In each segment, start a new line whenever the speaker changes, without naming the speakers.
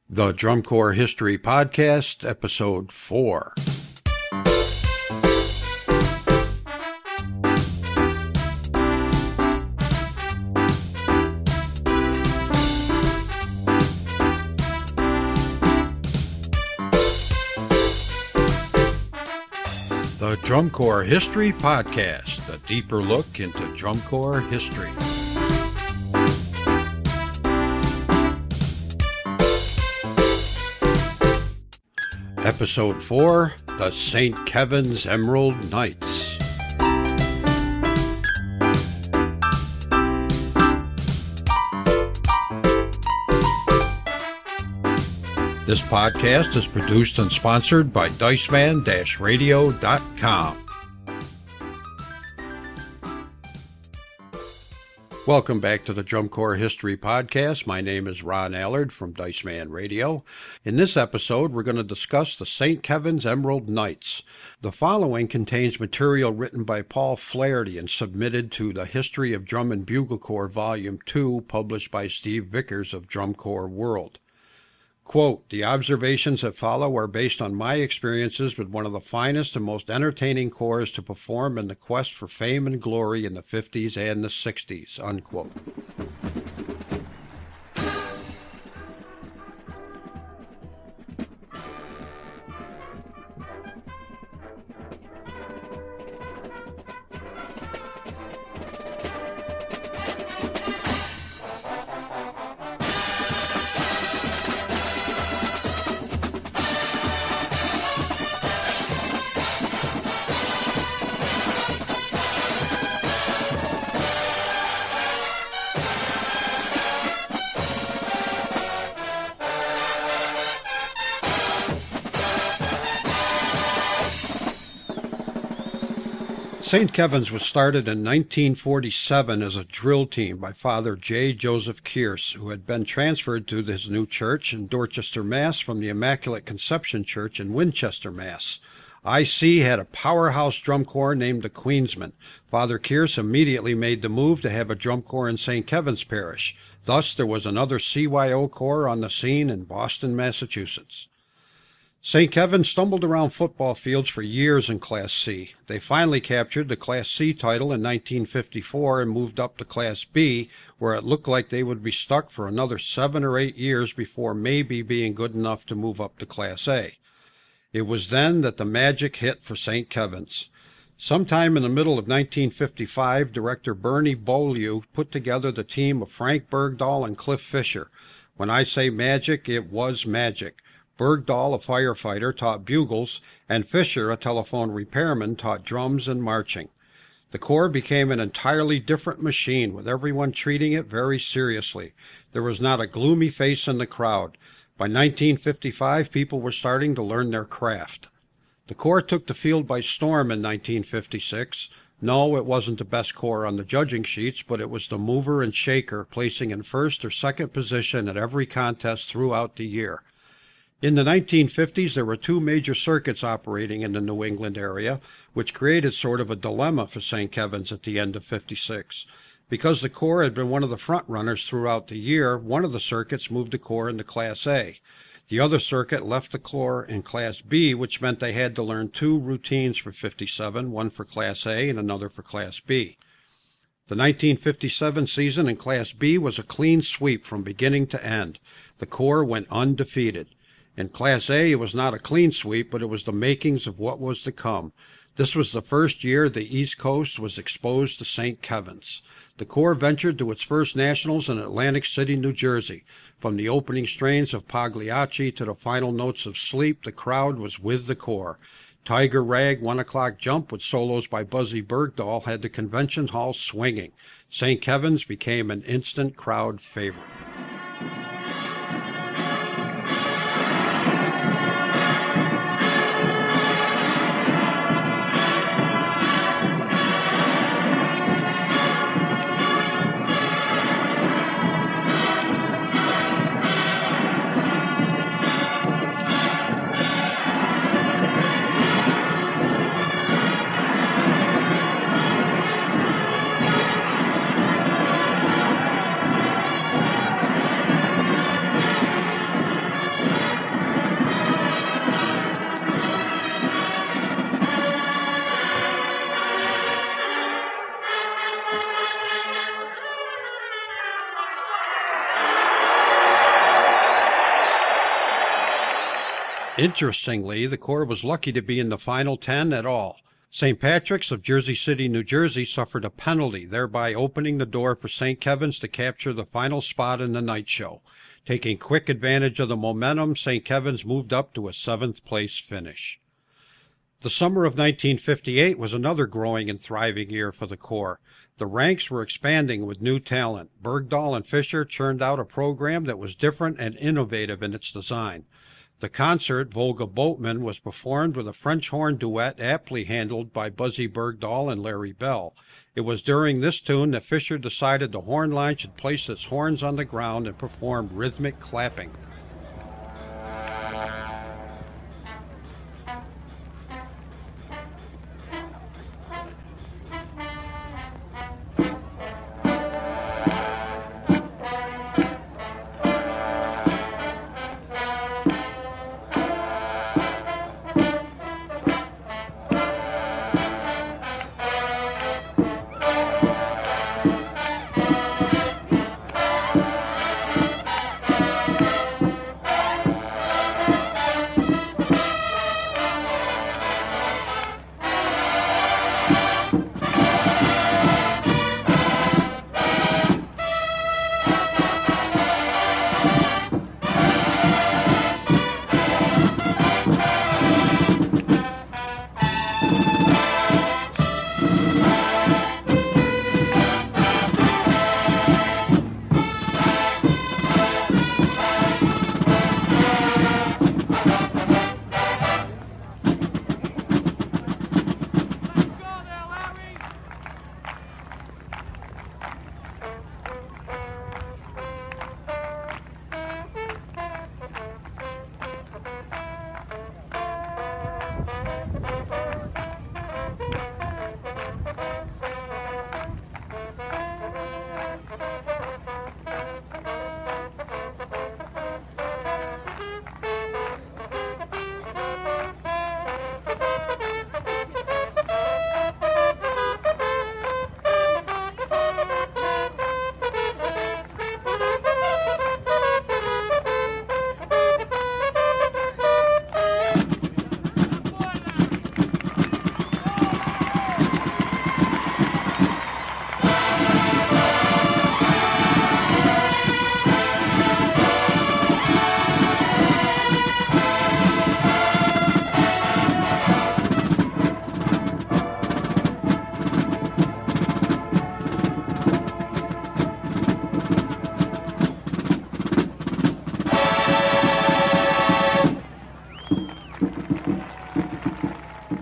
The Drum Corps History Podcast, Episode 4. The Drum Corps History Podcast, a deeper look into Drum Corps history. Episode 4, The St. Kevin's Emerald Knights. This podcast is produced and sponsored by Diceman-Radio.com. Welcome back to the Drum Corps History Podcast. My name is Ron Allard from Diceman Radio. In this episode, we're going to discuss the St. Kevin's Emerald Knights. The following contains material written by Paul Flaherty and submitted to the History of Drum and Bugle Corps Volume 2, published by Steve Vickers of Drum Corps World. Quote, the observations that follow are based on my experiences with one of the finest and most entertaining corps to perform in the quest for fame and glory in the 50s and the 60s, unquote. St. Kevin's was started in 1947 as a drill team by Father J. Joseph Kearse, who had been transferred to his new church in Dorchester, Mass. From the Immaculate Conception Church in Winchester, Mass. IC had a powerhouse drum corps named the Queensmen. Father Kearse immediately made the move to have a drum corps in St. Kevin's Parish. Thus, there was another CYO corps on the scene in Boston, Massachusetts. St. Kevin's stumbled around football fields for years in Class C. They finally captured the Class C title in 1954 and moved up to Class B, where it looked like they would be stuck for another 7 or 8 years before maybe being good enough to move up to Class A. It was then that the magic hit for St. Kevin's. Sometime in the middle of 1955, director Bernie Beaulieu put together the team of Frank Bergdahl and Cliff Fisher. When I say magic, it was magic. Bergdahl, a firefighter, taught bugles, and Fisher, a telephone repairman, taught drums and marching. The corps became an entirely different machine, with everyone treating it very seriously. There was not a gloomy face in the crowd. By 1955, people were starting to learn their craft. The corps took the field by storm in 1956. No, it wasn't the best corps on the judging sheets, but it was the mover and shaker, placing in first or second position at every contest throughout the year. In the 1950s, there were 2 major circuits operating in the New England area, which created sort of a dilemma for St. Kevin's at the end of '56. Because the corps had been one of the front runners throughout the year, one of the circuits moved the corps into Class A. The other circuit left the corps in Class B, which meant they had to learn 2 routines for '57, one for Class A and another for Class B. The 1957 season in Class B was a clean sweep from beginning to end. The corps went undefeated. In Class A, it was not a clean sweep, but it was the makings of what was to come. This was the first year the East Coast was exposed to St. Kevin's. The corps ventured to its first nationals in Atlantic City, New Jersey. From the opening strains of Pagliacci to the final notes of Sleep, the crowd was with the corps. Tiger Rag 1 O'Clock Jump with solos by Buzzy Bergdahl had the convention hall swinging. St. Kevin's became an instant crowd favorite. Interestingly, the Corps was lucky to be in the final 10 at all. St. Patrick's of Jersey City, New Jersey suffered a penalty, thereby opening the door for St. Kevin's to capture the final spot in the night show. Taking quick advantage of the momentum, St. Kevin's moved up to a 7th place finish. The summer of 1958 was another growing and thriving year for the Corps. The ranks were expanding with new talent. Bergdahl and Fisher churned out a program that was different and innovative in its design. The concert, Volga Boatman, was performed with a French horn duet aptly handled by Buzzy Bergdahl and Larry Bell. It was during this tune that Fisher decided the horn line should place its horns on the ground and perform rhythmic clapping.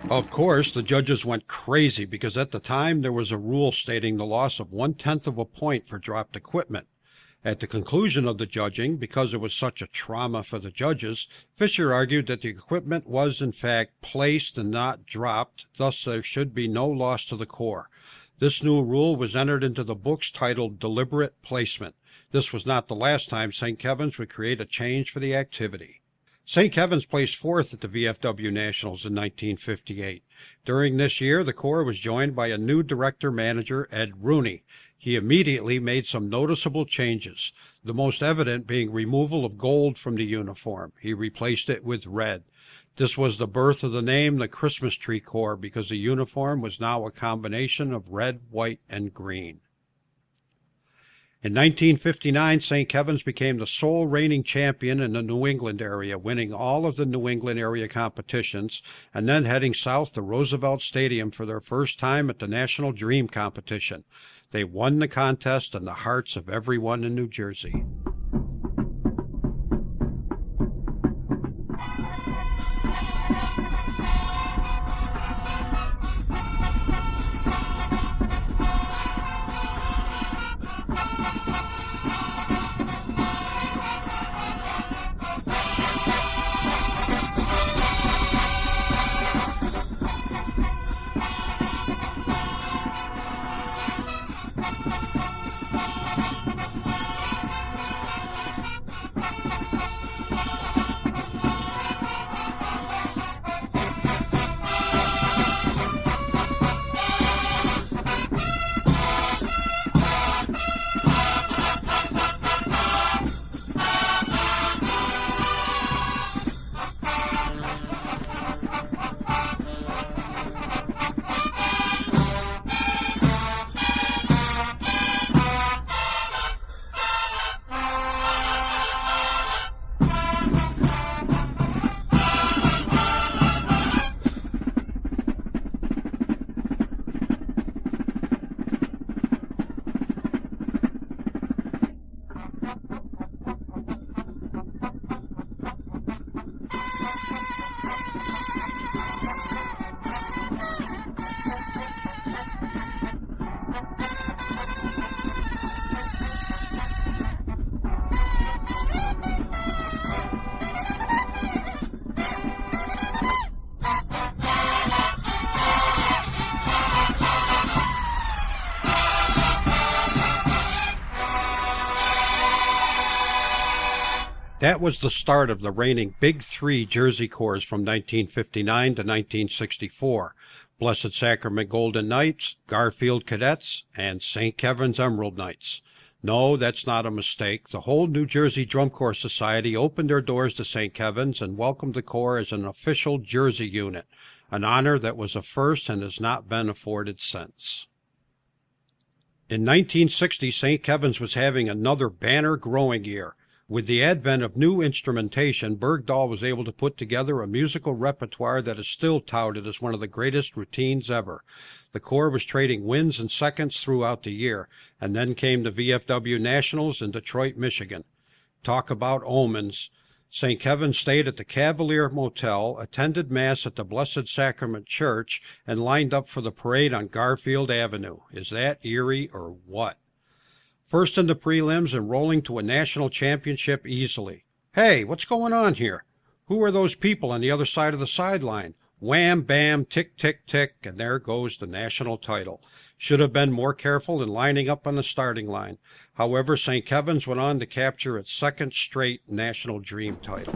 Of course, the judges went crazy because at the time there was a rule stating the loss of 1/10 of a point for dropped equipment. At the conclusion of the judging, because it was such a trauma for the judges, Fisher argued that the equipment was in fact placed and not dropped, thus there should be no loss to the Corps. This new rule was entered into the books titled Deliberate Placement. This was not the last time St. Kevin's would create a change for the activity. St. Kevin's placed 4th at the VFW Nationals in 1958. During this year, the Corps was joined by a new director-manager, Ed Rooney. He immediately made some noticeable changes, the most evident being removal of gold from the uniform. He replaced it with red. This was the birth of the name the Christmas Tree Corps because the uniform was now a combination of red, white, and green. In 1959, St. Kevin's became the sole reigning champion in the New England area, winning all of the New England area competitions, and then heading south to Roosevelt Stadium for their first time at the National Dream Competition. They won the contest in the hearts of everyone in New Jersey. That was the start of the reigning Big Three Jersey Corps from 1959 to 1964. Blessed Sacrament Golden Knights, Garfield Cadets, and St. Kevin's Emerald Knights. No, that's not a mistake. The whole New Jersey Drum Corps Society opened their doors to St. Kevin's and welcomed the Corps as an official Jersey unit, an honor that was a first and has not been afforded since. In 1960, St. Kevin's was having another banner growing year. With the advent of new instrumentation, Bergdahl was able to put together a musical repertoire that is still touted as one of the greatest routines ever. The Corps was trading wins and seconds throughout the year, and then came the VFW Nationals in Detroit, Michigan. Talk about omens. St. Kevin's stayed at the Cavalier Motel, attended Mass at the Blessed Sacrament Church, and lined up for the parade on Garfield Avenue. Is that eerie or what? First in the prelims and rolling to a national championship easily. Hey, what's going on here? Who are those people on the other side of the sideline? Wham, bam, tick, tick, tick, and there goes the national title. Should have been more careful in lining up on the starting line. However, St. Kevin's went on to capture its second straight National Dream title.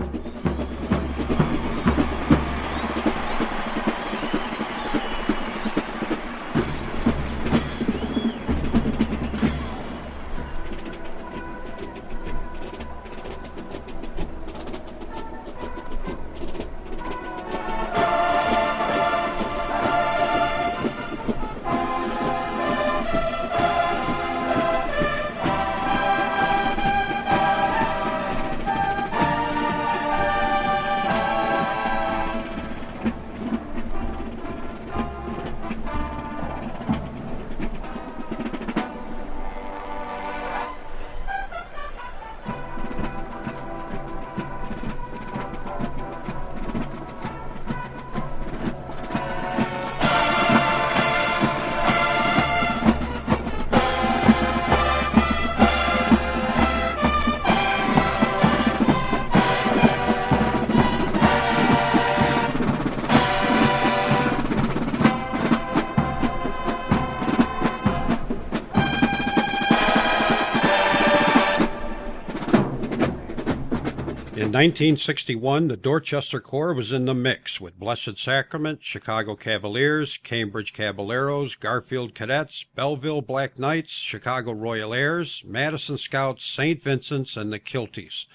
In 1961, the Dorchester Corps was in the mix with Blessed Sacrament, Chicago Cavaliers, Cambridge Caballeros, Garfield Cadets, Belleville Black Knights, Chicago Royal Airs, Madison Scouts, St. Vincent's, and the Kilties.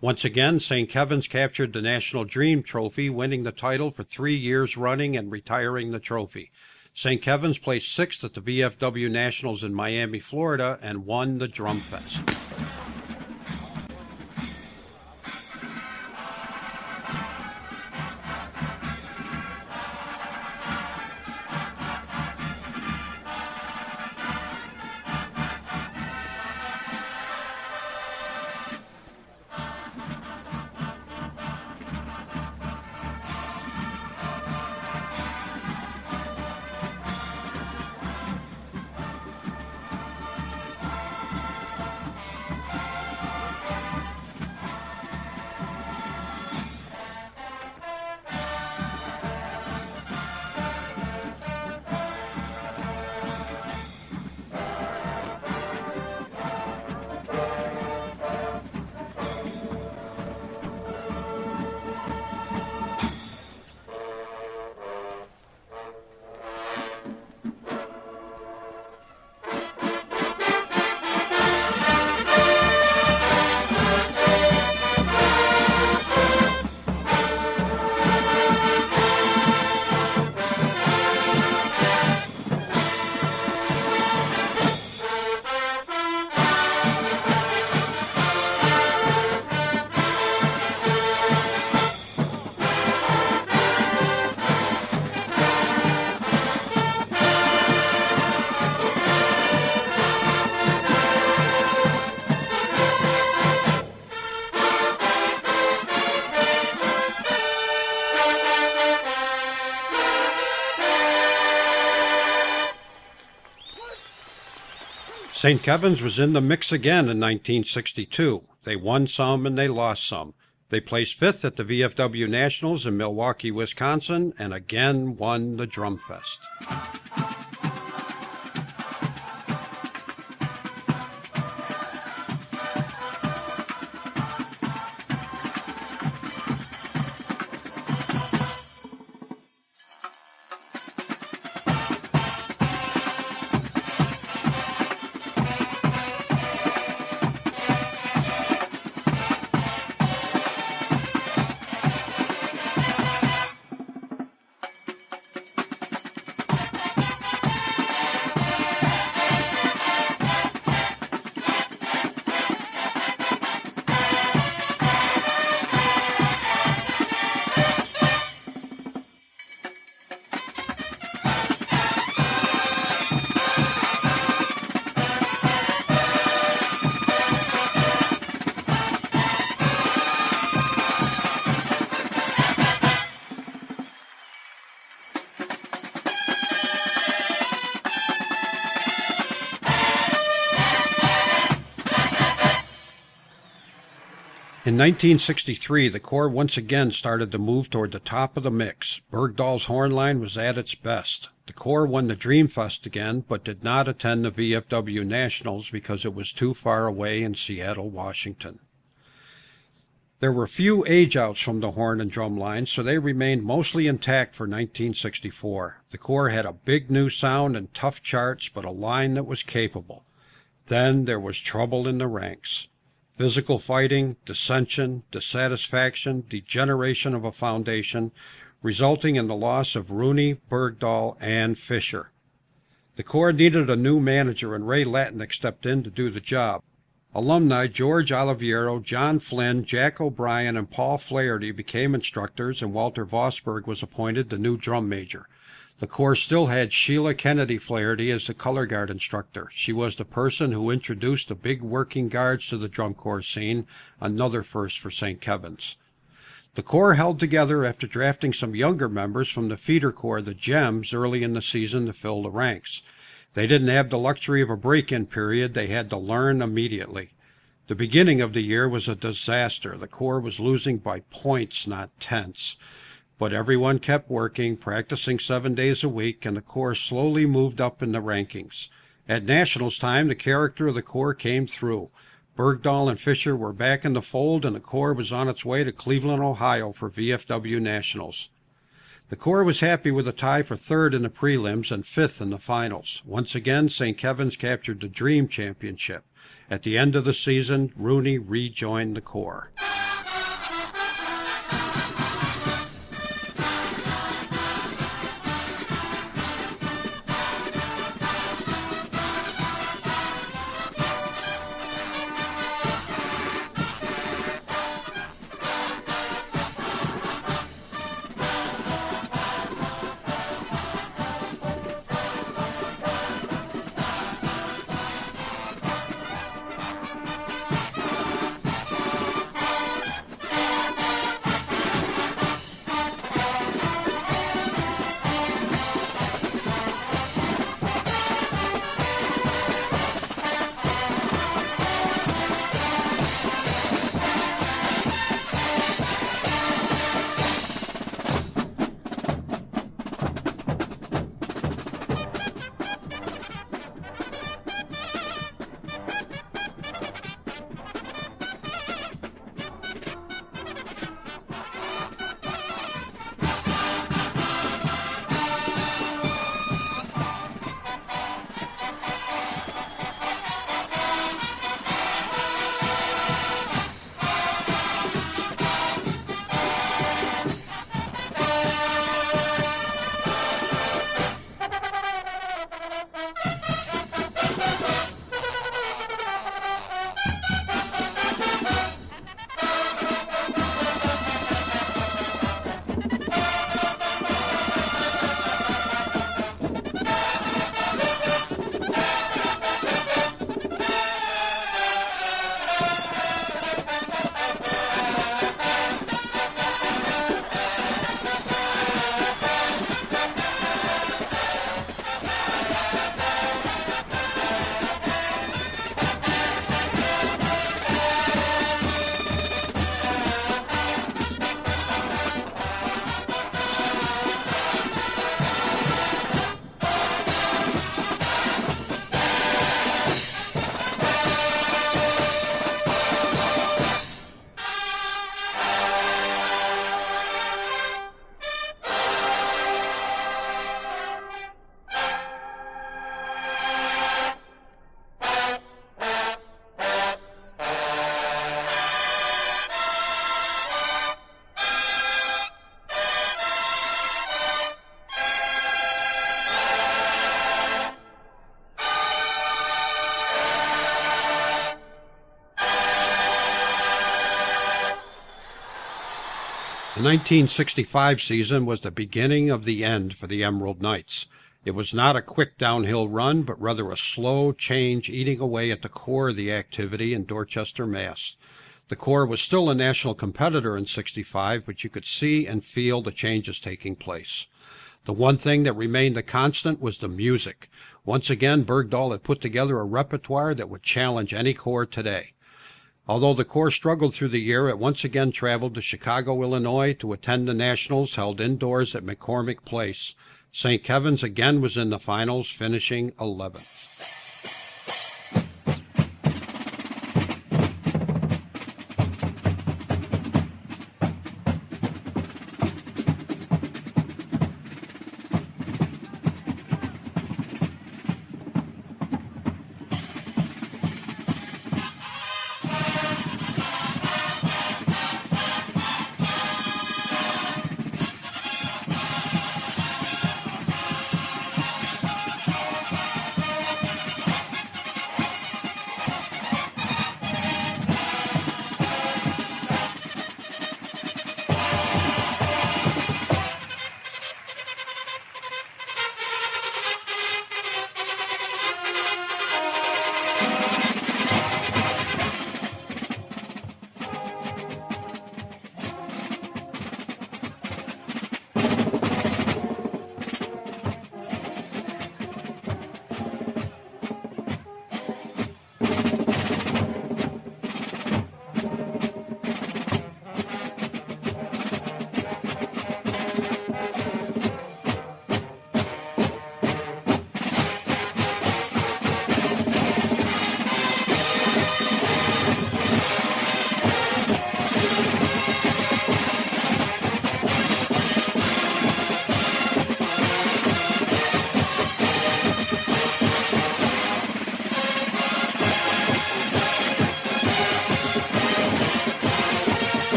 Once again, St. Kevin's captured the National Dream Trophy, winning the title for 3 years running and retiring the trophy. St. Kevin's placed 6th at the VFW Nationals in Miami, Florida, and won the Drum Fest. St. Kevin's was in the mix again in 1962. They won some and they lost some. They placed 5th at the VFW Nationals in Milwaukee, Wisconsin, and again won the Drum Fest. In 1963, the Corps once again started to move toward the top of the mix. Bergdahl's horn line was at its best. The Corps won the Dreamfest again, but did not attend the VFW Nationals because it was too far away in Seattle, Washington. There were few age-outs from the horn and drum lines, so they remained mostly intact for 1964. The Corps had a big new sound and tough charts, but a line that was capable. Then there was trouble in the ranks. Physical fighting, dissension, dissatisfaction, degeneration of a foundation, resulting in the loss of Rooney, Bergdahl, and Fisher. The Corps needed a new manager, and Ray Latnick stepped in to do the job. Alumni George Oliviero, John Flynn, Jack O'Brien, and Paul Flaherty became instructors, and Walter Vosberg was appointed the new drum major. The Corps still had Sheila Kennedy Flaherty as the color guard instructor. She was the person who introduced the big working guards to the drum corps scene, another first for St. Kevin's. The Corps held together after drafting some younger members from the feeder corps, the Gems, early in the season to fill the ranks. They didn't have the luxury of a break-in period. They had to learn immediately. The beginning of the year was a disaster. The Corps was losing by points, not tenths. But everyone kept working, practicing 7 days a week, and the Corps slowly moved up in the rankings. At Nationals time, the character of the Corps came through. Bergdahl and Fisher were back in the fold, and the Corps was on its way to Cleveland, Ohio for VFW Nationals. The Corps was happy with a tie for third in the prelims and fifth in the finals. Once again, St. Kevin's captured the Dream Championship. At the end of the season, Rooney rejoined the Corps. The 1965 season was the beginning of the end for the Emerald Knights. It was not a quick downhill run, but rather a slow change eating away at the core of the activity in Dorchester, Mass. The Corps was still a national competitor in '65, but you could see and feel the changes taking place. The one thing that remained a constant was the music. Once again, Bergdahl had put together a repertoire that would challenge any corps today. Although the Corps struggled through the year, it once again traveled to Chicago, Illinois to attend the Nationals held indoors at McCormick Place. St. Kevin's again was in the finals, finishing 11th.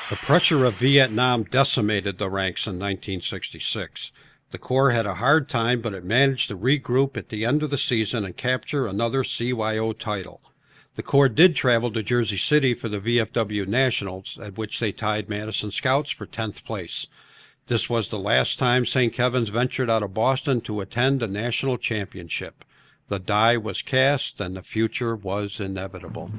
The pressure of Vietnam decimated the ranks in 1966. The Corps had a hard time, but it managed to regroup at the end of the season and capture another CYO title. The Corps did travel to Jersey City for the VFW Nationals, at which they tied Madison Scouts for 10th place. This was the last time St. Kevin's ventured out of Boston to attend a national championship. The die was cast, and the future was inevitable.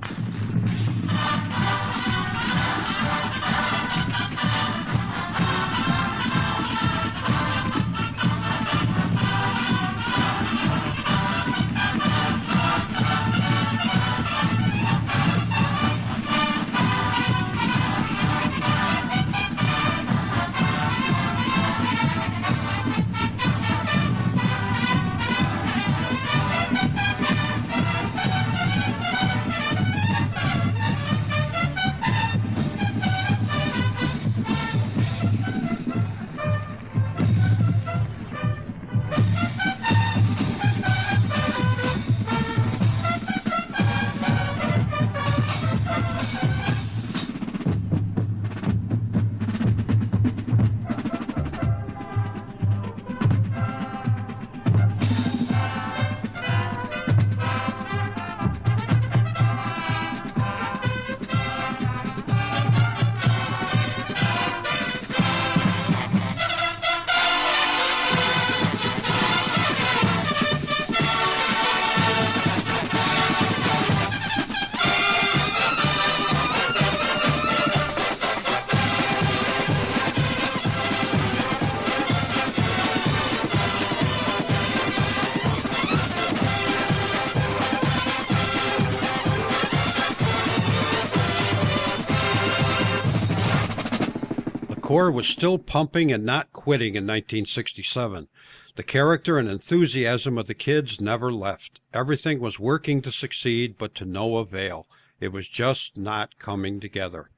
The Corps was still pumping and not quitting in 1967. The character and enthusiasm of the kids never left. Everything was working to succeed, but to no avail. It was just not coming together.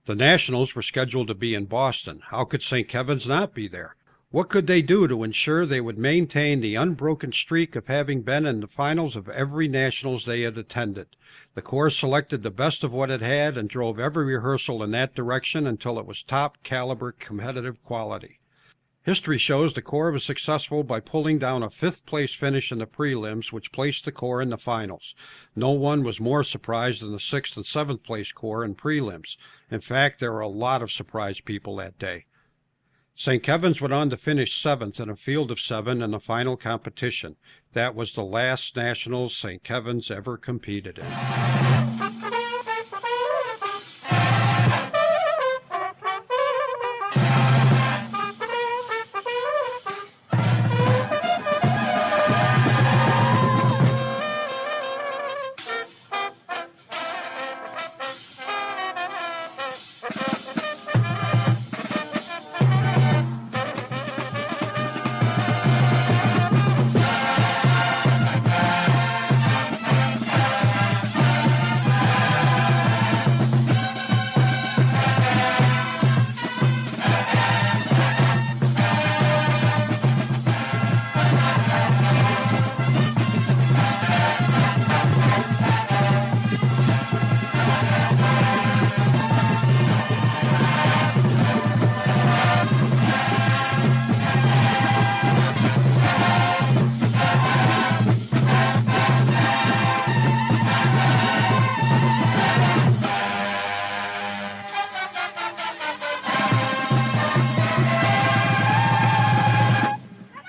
The Nationals were scheduled to be in Boston. How could St. Kevin's not be there? What could they do to ensure they would maintain the unbroken streak of having been in the finals of every Nationals they had attended? The Corps selected the best of what it had and drove every rehearsal in that direction until it was top-caliber competitive quality. History shows the Corps was successful by pulling down a fifth-place finish in the prelims, which placed the Corps in the finals. No one was more surprised than the sixth and seventh-place Corps in prelims. In fact, there were a lot of surprised people that day. St. Kevin's went on to finish 7th in a field of 7 in the final competition. That was the last nationals St. Kevin's ever competed in.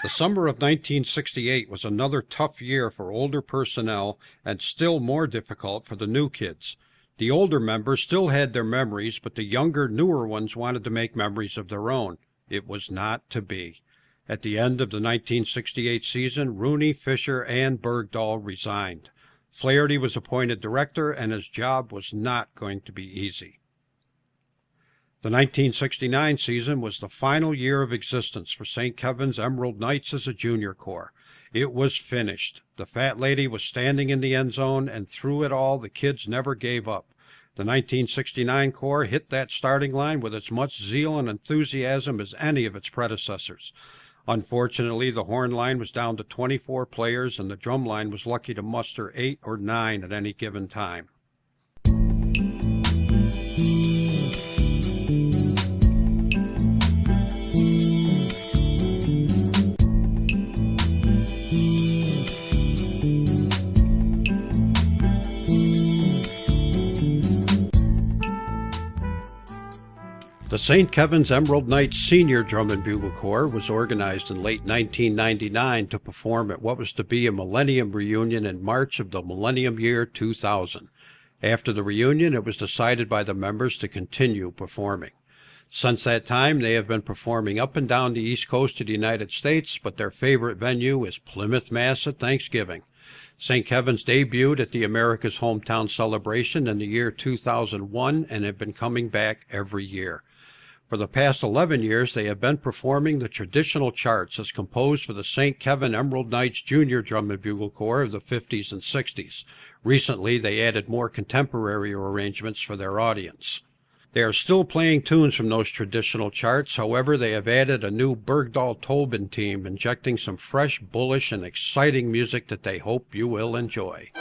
The summer of 1968 was another tough year for older personnel and still more difficult for the new kids. The older members still had their memories, but the younger, newer ones wanted to make memories of their own. It was not to be. At the end of the 1968 season, Rooney, Fisher, and Bergdahl resigned. Flaherty was appointed director, and his job was not going to be easy. The 1969 season was the final year of existence for St. Kevin's Emerald Knights as a junior corps. It was finished. The fat lady was standing in the end zone, and through it all, the kids never gave up. The 1969 corps hit that starting line with as much zeal and enthusiasm as any of its predecessors. Unfortunately, the horn line was down to 24 players, and the drum line was lucky to muster 8 or 9 at any given time. The St. Kevin's Emerald Knights Senior Drum and Bugle Corps was organized in late 1999 to perform at what was to be a Millennium Reunion in March of the Millennium Year 2000. After the reunion, it was decided by the members to continue performing. Since that time, they have been performing up and down the East Coast of the United States, but their favorite venue is Plymouth, Mass. At Thanksgiving. St. Kevin's debuted at the America's Hometown Celebration in the year 2001 and have been coming back every year. For the past 11 years, they have been performing the traditional charts as composed for the St. Kevin Emerald Knights Junior Drum and Bugle Corps of the 50s and 60s. Recently, they added more contemporary arrangements for their audience. They are still playing tunes from those traditional charts. However, they have added a new Bergdahl-Tobin team, injecting some fresh, bullish, and exciting music that they hope you will enjoy.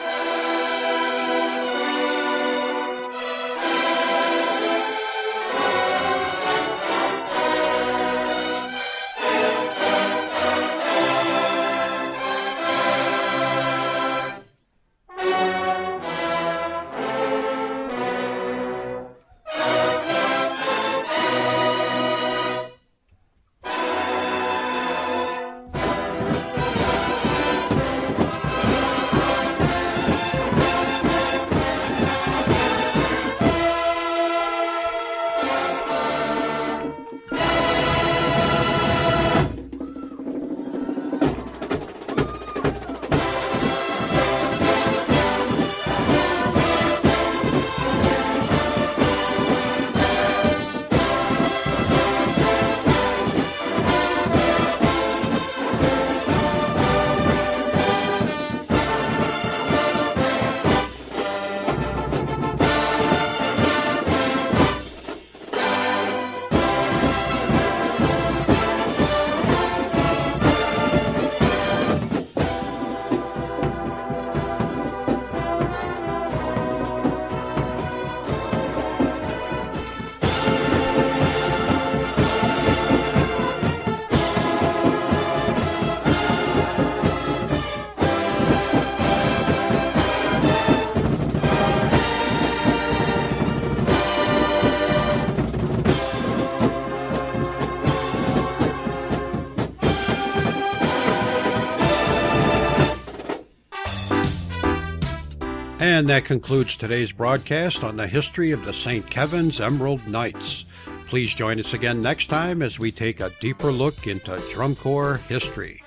And that concludes today's broadcast on the history of the St. Kevin's Emerald Knights. Please join us again next time as we take a deeper look into drum corps history.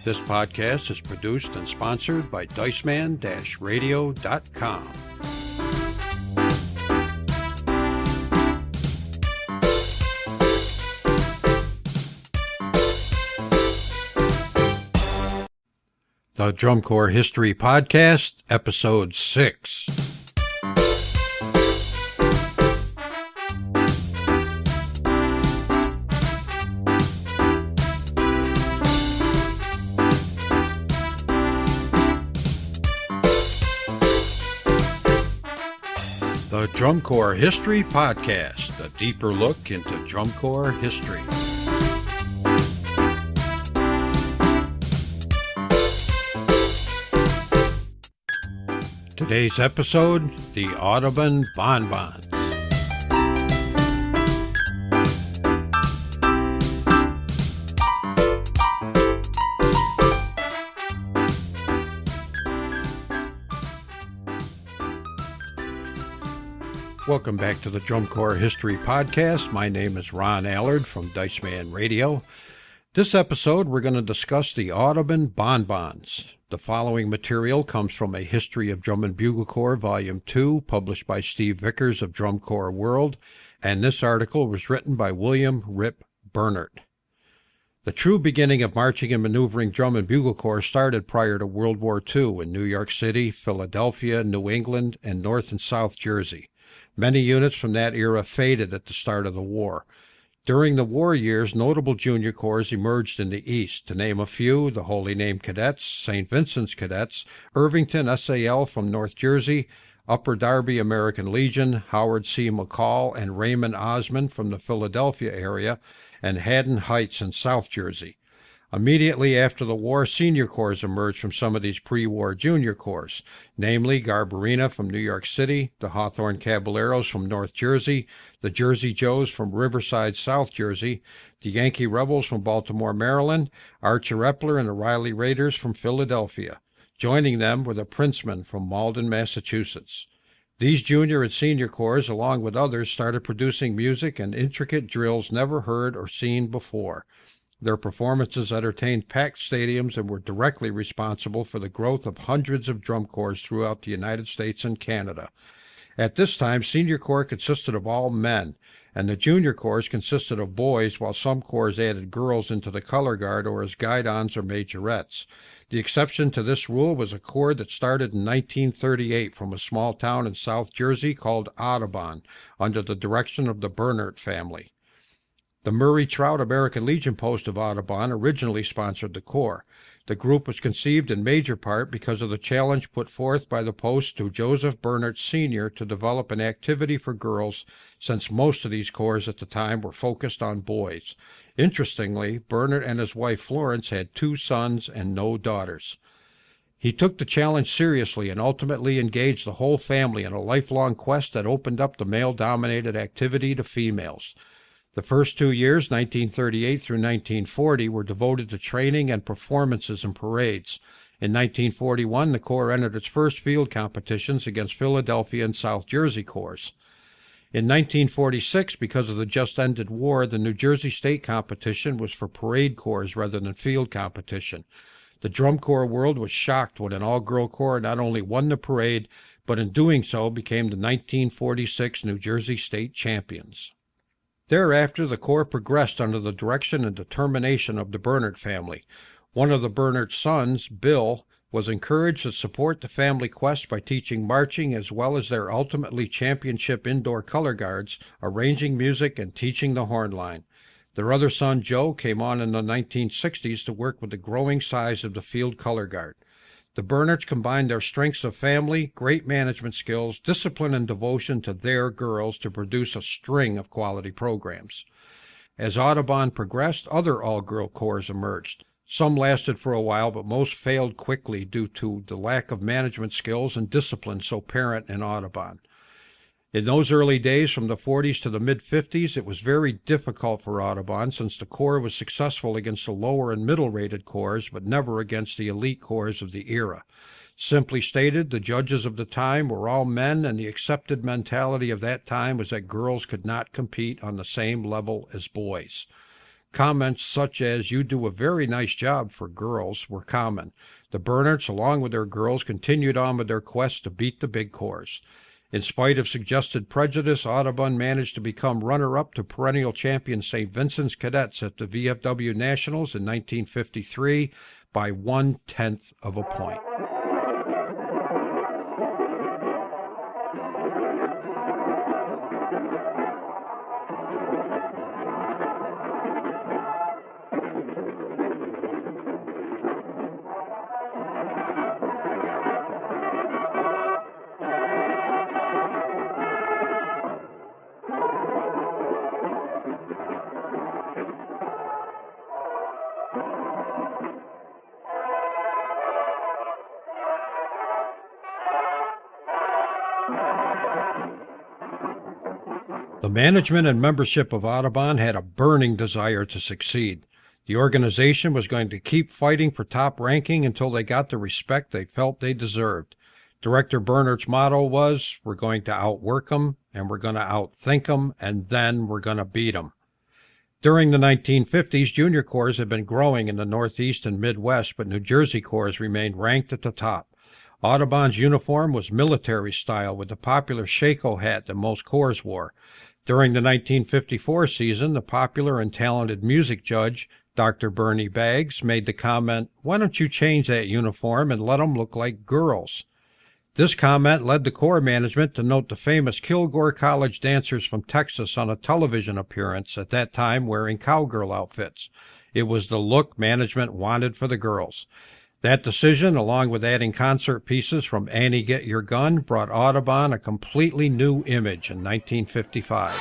This podcast is produced and sponsored by Diceman-Radio.com. The Drum Corps History Podcast, Episode 6. The Drum Corps History Podcast, a deeper look into drum corps history. Today's episode, the Audubon Bonbons. Welcome back to the Drum Corps History Podcast. My name is Ron Allard from Diceman Radio. This episode, we're going to discuss the Audubon Bonbons. The following material comes from A History of Drum and Bugle Corps, Volume 2, published by Steve Vickers of Drum Corps World, and this article was written by William Rip Bernert. The true beginning of marching and maneuvering drum and bugle corps started prior to World War II in New York City, Philadelphia, New England, and North and South Jersey. Many units from that era faded at the start of the war. During the war years, notable junior corps emerged in the East. To name a few, the Holy Name Cadets, St. Vincent's Cadets, Irvington SAL from North Jersey, Upper Darby American Legion, Howard C. McCall and Raymond Osmond from the Philadelphia area, and Haddon Heights in South Jersey. Immediately after the war, senior corps emerged from some of these pre-war junior corps, namely Garbarina from New York City, the Hawthorne Caballeros from North Jersey, the Jersey Joes from Riverside, South Jersey, the Yankee Rebels from Baltimore, Maryland, Archer Epler and the Riley Raiders from Philadelphia. Joining them were the Princemen from Malden, Massachusetts. These junior and senior corps, along with others, started producing music and intricate drills never heard or seen before. Their performances entertained packed stadiums and were directly responsible for the growth of hundreds of drum corps throughout the United States and Canada. At this time, senior corps consisted of all men, and the junior corps consisted of boys, while some corps added girls into the color guard or as guidons or majorettes. The exception to this rule was a corps that started in 1938 from a small town in South Jersey called Audubon, under the direction of the Bernert family. The Murray Trout American Legion post of Audubon originally sponsored the corps. The group was conceived in major part because of the challenge put forth by the post to Joseph Bernert Sr. to develop an activity for girls, since most of these corps at the time were focused on boys. Interestingly, Bernert and his wife Florence had 2 sons and no daughters. He took the challenge seriously and ultimately engaged the whole family in a lifelong quest that opened up the male-dominated activity to females. The first 2 years, 1938 through 1940, were devoted to training and performances and parades. In 1941, the Corps entered its first field competitions against Philadelphia and South Jersey Corps. In 1946, because of the just-ended war, the New Jersey State competition was for parade corps rather than field competition. The drum corps world was shocked when an all-girl corps not only won the parade, but in doing so became the 1946 New Jersey State champions. Thereafter, the corps progressed under the direction and determination of the Bernert family. One of the Bernert sons, Bill, was encouraged to support the family quest by teaching marching as well as their ultimately championship indoor color guards, arranging music, and teaching the horn line. Their other son, Joe, came on in the 1960s to work with the growing size of the field color guard. The Bernerts combined their strengths of family, great management skills, discipline, and devotion to their girls to produce a string of quality programs. As Audubon progressed, other all-girl corps emerged. Some lasted for a while, but most failed quickly due to the lack of management skills and discipline so apparent in Audubon. In those early days, from the 40s to the mid-50s, it was very difficult for Audubon since the Corps was successful against the lower and middle-rated corps, but never against the elite corps of the era. Simply stated, the judges of the time were all men, and the accepted mentality of that time was that girls could not compete on the same level as boys. Comments such as, "You do a very nice job for girls," were common. The Bernhards, along with their girls, continued on with their quest to beat the big corps. In spite of suggested prejudice, Audubon managed to become runner-up to perennial champion St. Vincent's Cadets at the VFW Nationals in 1953 by 1/10 of a point. The management and membership of Audubon had a burning desire to succeed. The organization was going to keep fighting for top ranking until they got the respect they felt they deserved. Director Bernhardt's motto was, "We're going to outwork them, and we're going to outthink them, and then we're going to beat them." During the 1950s, junior corps had been growing in the Northeast and Midwest, but New Jersey corps remained ranked at the top. Audubon's uniform was military style with the popular shako hat that most corps wore. During the 1954 season, the popular and talented music judge, Dr. Bernie Baggs, made the comment, "Why don't you change that uniform and let them look like girls?" This comment led the corps management to note the famous Kilgore College dancers from Texas on a television appearance, at that time wearing cowgirl outfits. It was the look management wanted for the girls. That decision, along with adding concert pieces from Annie Get Your Gun, brought Audubon a completely new image in 1955.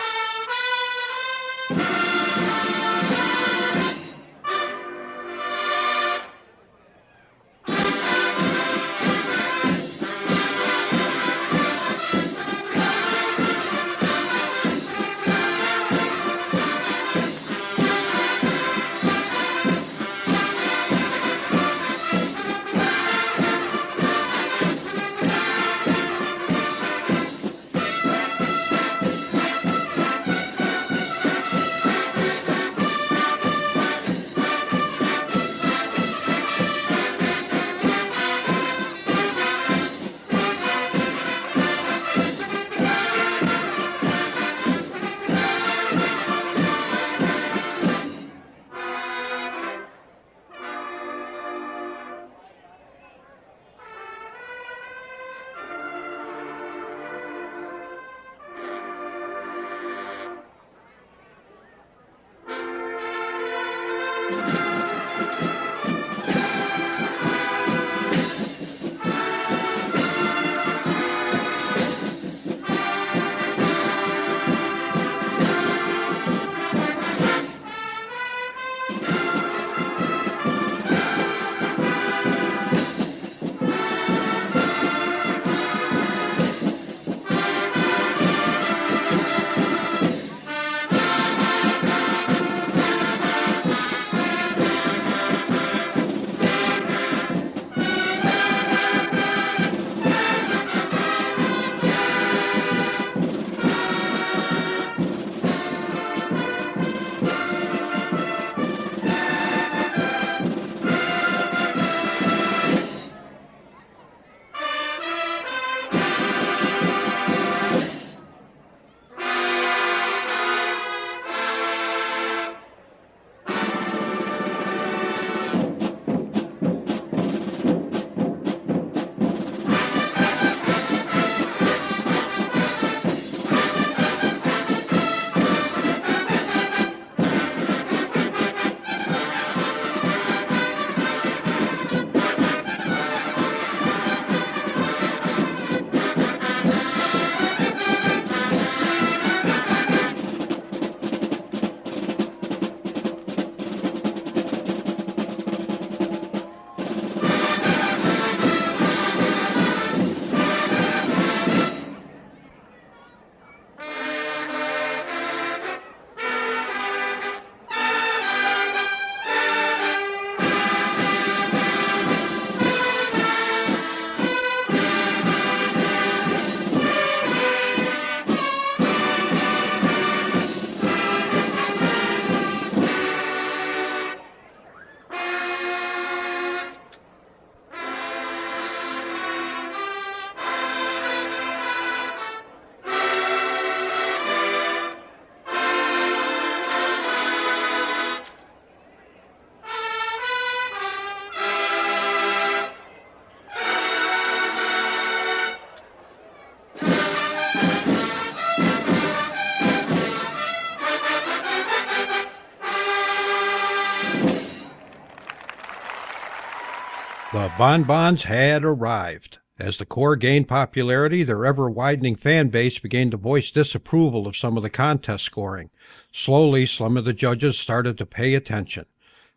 bonbons had arrived. As the Corps gained popularity, their ever-widening fan base began to voice disapproval of some of the contest scoring. Slowly, some of the judges started to pay attention.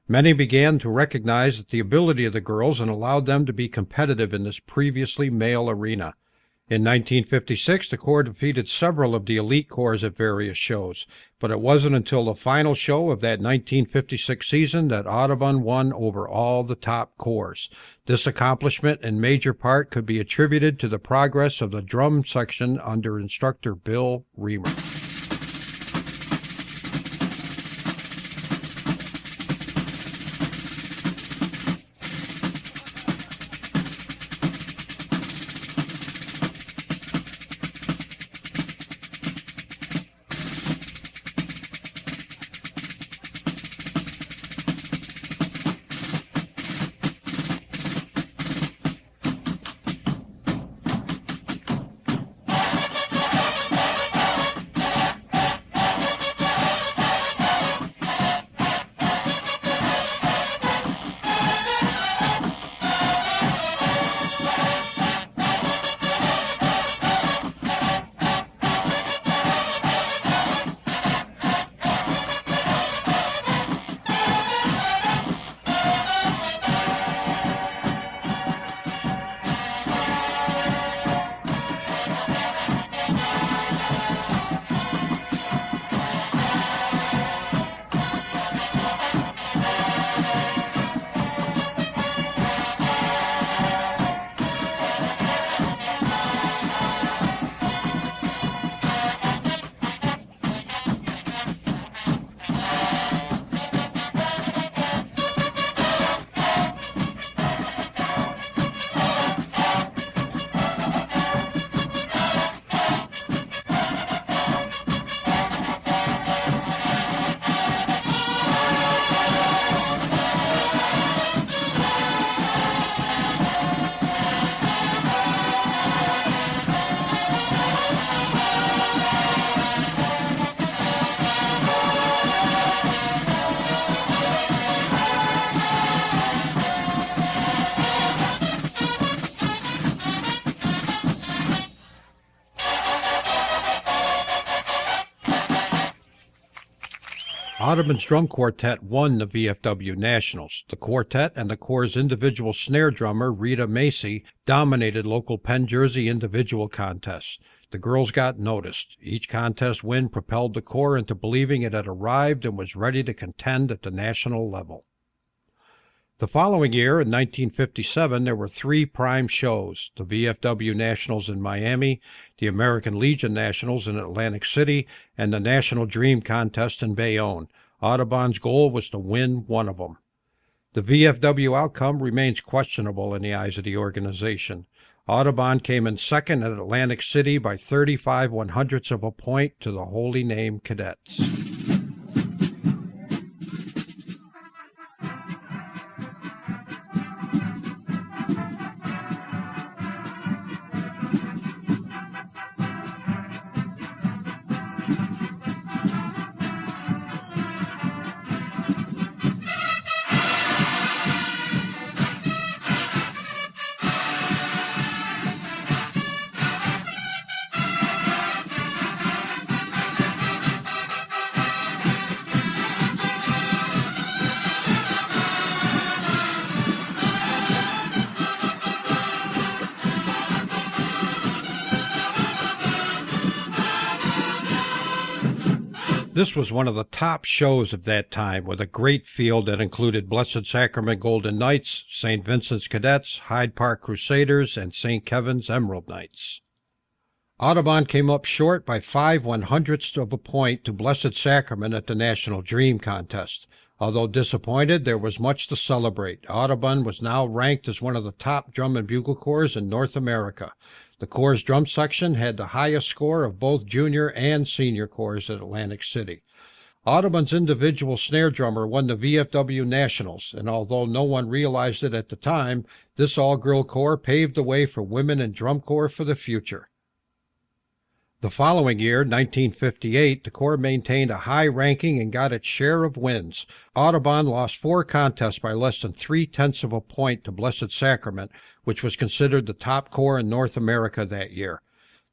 Many began to recognize the ability of the girls and allowed them to be competitive in this previously male arena. In 1956, the Corps defeated several of the elite corps at various shows, but it wasn't until the final show of that 1956 season that Audubon won over all the top corps. This accomplishment in major part could be attributed to the progress of the drum section under instructor Bill Reamer. Audubon's drum quartet won the VFW Nationals. The quartet and the Corps' individual snare drummer, Rita Macy, dominated local Penn Jersey individual contests. The girls got noticed. Each contest win propelled the Corps into believing it had arrived and was ready to contend at the national level. The following year, in 1957, there were three prime shows: the VFW Nationals in Miami, the American Legion Nationals in Atlantic City, and the National Dream Contest in Bayonne. Audubon's goal was to win one of them. The VFW outcome remains questionable in the eyes of the organization. Audubon came in second at Atlantic City by 35 1/100ths of a point to the Holy Name Cadets. This was one of the top shows of that time, with a great field that included Blessed Sacrament Golden Knights, St. Vincent's Cadets, Hyde Park Crusaders, and St. Kevin's Emerald Knights. Audubon came up short by 5 1/100ths of a point to Blessed Sacrament at the National Dream Contest. Although disappointed, there was much to celebrate. Audubon was now ranked as one of the top drum and bugle corps in North America. The Corps' drum section had the highest score of both junior and senior corps at Atlantic City. Audubon's individual snare drummer won the VFW Nationals, and although no one realized it at the time, this all-girl corps paved the way for women in drum corps for the future. The following year, 1958, the Corps maintained a high ranking and got its share of wins. Audubon lost 4 contests by less than 0.3 of a point to Blessed Sacrament, which was considered the top corps in North America that year.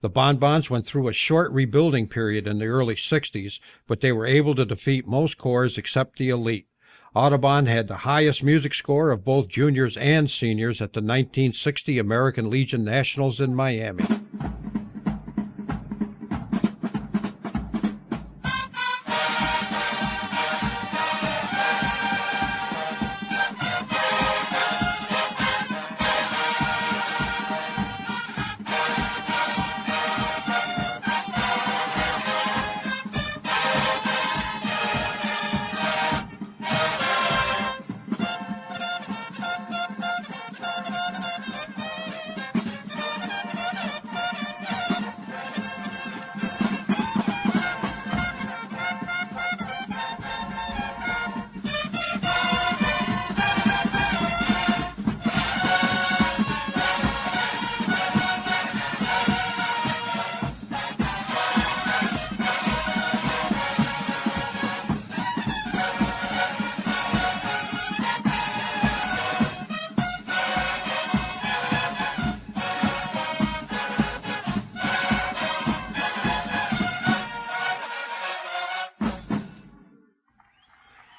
The Bonbons went through a short rebuilding period in the early 60s, but they were able to defeat most corps except the elite. Audubon had the highest music score of both juniors and seniors at the 1960 American Legion Nationals in Miami.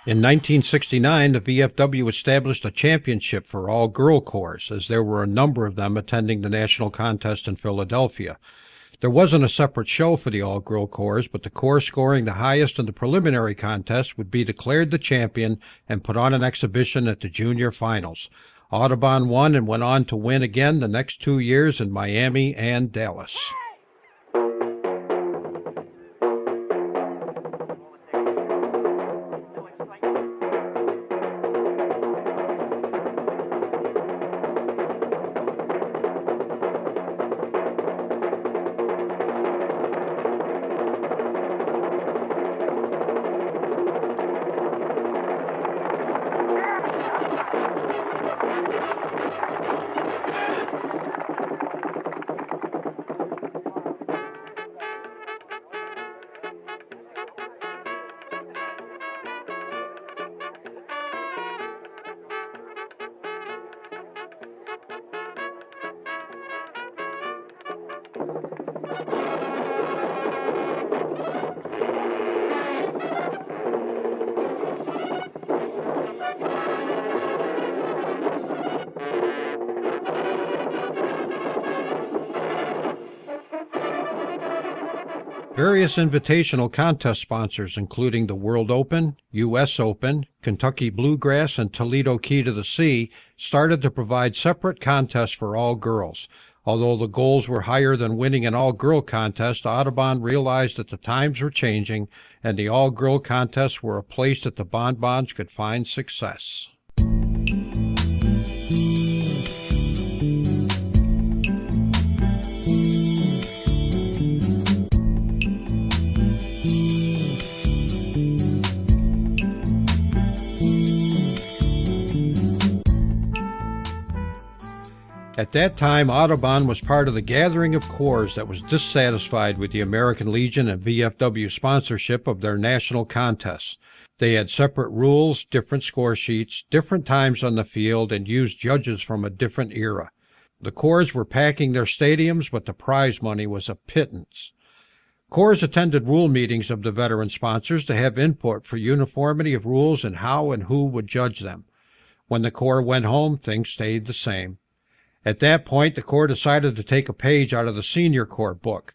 In 1969, the VFW established a championship for all girl corps, as there were a number of them attending the national contest in Philadelphia. There wasn't a separate show for the all-girl corps, but the corps scoring the highest in the preliminary contest would be declared the champion and put on an exhibition at the junior finals. Audubon won and went on to win again the next 2 years in Miami and Dallas. Various invitational contest sponsors, including the World Open, U.S. Open, Kentucky Bluegrass, and Toledo Key to the Sea, started to provide separate contests for all girls. Although the goals were higher than winning an all-girl contest, Audubon realized that the times were changing and the all-girl contests were a place that the Bonbons could find success. At that time, Audubon was part of the gathering of corps that was dissatisfied with the American Legion and VFW sponsorship of their national contests. They had separate rules, different score sheets, different times on the field, and used judges from a different era. The corps were packing their stadiums, but the prize money was a pittance. Corps attended rule meetings of the veteran sponsors to have input for uniformity of rules and how and who would judge them. When the corps went home, things stayed the same. At that point, the Corps decided to take a page out of the Senior Corps book.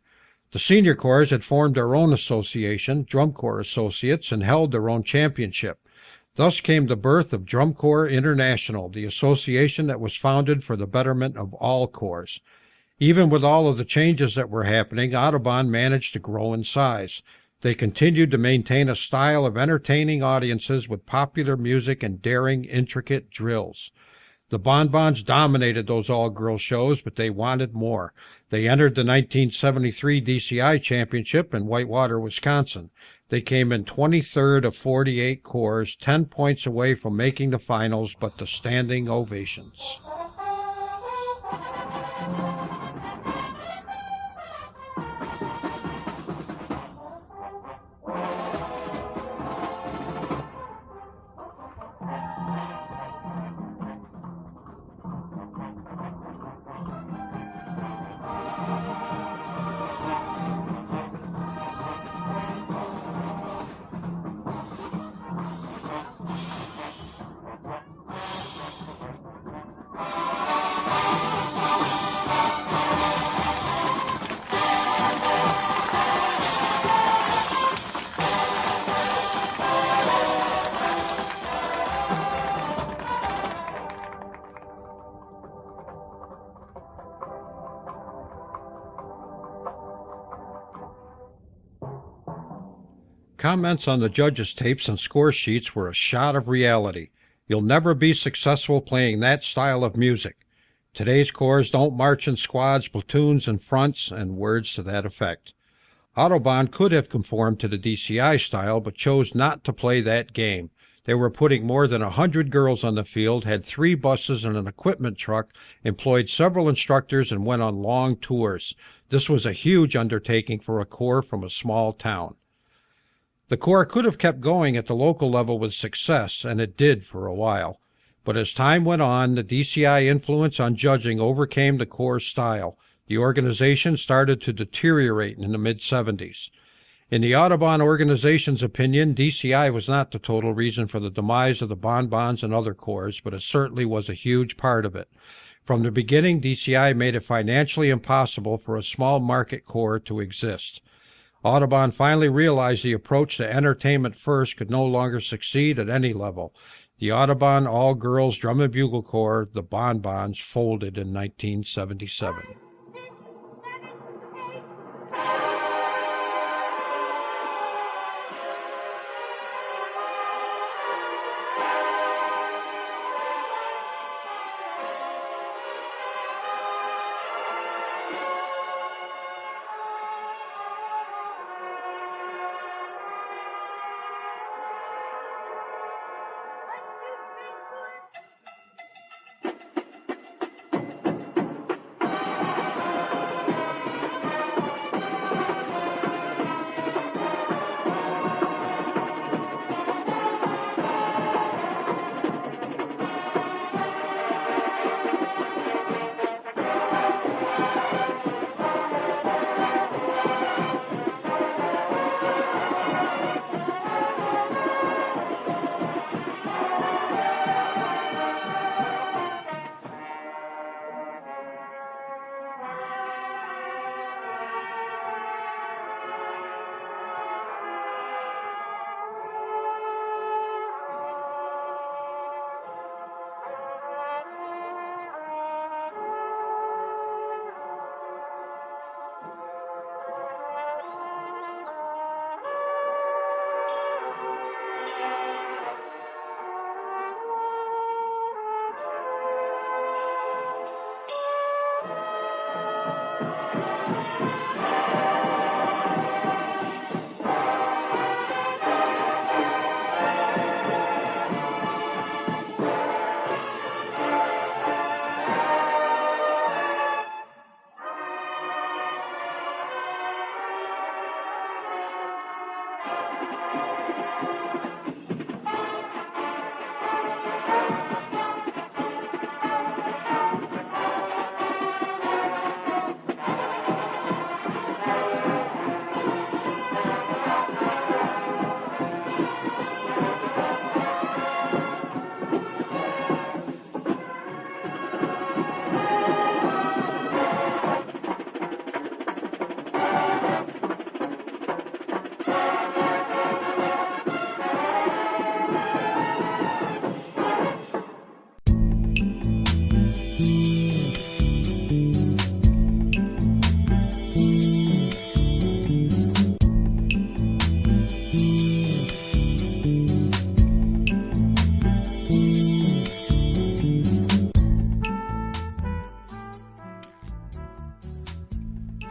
The Senior Corps had formed their own association, Drum Corps Associates, and held their own championship. Thus came the birth of Drum Corps International, the association that was founded for the betterment of all corps. Even with all of the changes that were happening, Audubon managed to grow in size. They continued to maintain a style of entertaining audiences with popular music and daring, intricate drills. The Bonbons dominated those all-girl shows, but they wanted more. They entered the 1973 DCI Championship in Whitewater, Wisconsin. They came in 23rd of 48 corps, 10 points away from making the finals, but the standing ovations. Comments on the judges' tapes and score sheets were a shot of reality. You'll never be successful playing that style of music. Today's corps don't march in squads, platoons, and fronts, and words to that effect. Audubon could have conformed to the DCI style, but chose not to play that game. They were putting more than 100 girls on the field, had 3 buses and an equipment truck, employed several instructors, and went on long tours. This was a huge undertaking for a corps from a small town. The corps could have kept going at the local level with success, and it did for a while. But as time went on, the DCI influence on judging overcame the corps' style. The organization started to deteriorate in the mid-'70s. In the Audubon organization's opinion, DCI was not the total reason for the demise of the bonbons and other corps, but it certainly was a huge part of it. From the beginning, DCI made it financially impossible for a small market corps to exist. Audubon finally realized the approach to entertainment first could no longer succeed at any level. The Audubon All-Girls Drum and Bugle Corps, the Bonbons, folded in 1977.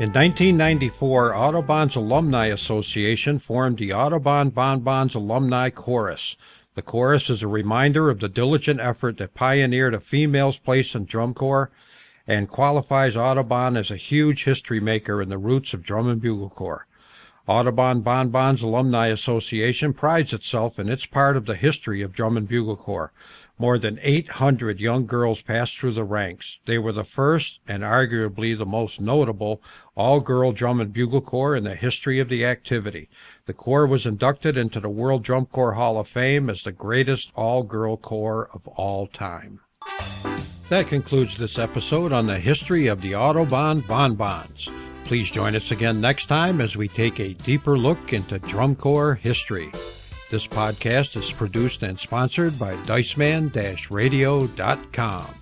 In 1994, Audubon's Alumni Association formed the Audubon Bonbons Alumni Chorus. The chorus is a reminder of the diligent effort that pioneered a female's place in drum corps and qualifies Audubon as a huge history maker in the roots of drum and bugle corps. Audubon Bonbons Alumni Association prides itself in its part of the history of drum and bugle corps. More than 800 young girls passed through the ranks. They were the first and arguably the most notable all-girl drum and bugle corps in the history of the activity. The corps was inducted into the World Drum Corps Hall of Fame as the greatest all-girl corps of all time. That concludes this episode on the history of the Audubon Bonbons. Please join us again next time as we take a deeper look into drum corps history. This podcast is produced and sponsored by Diceman-Radio.com.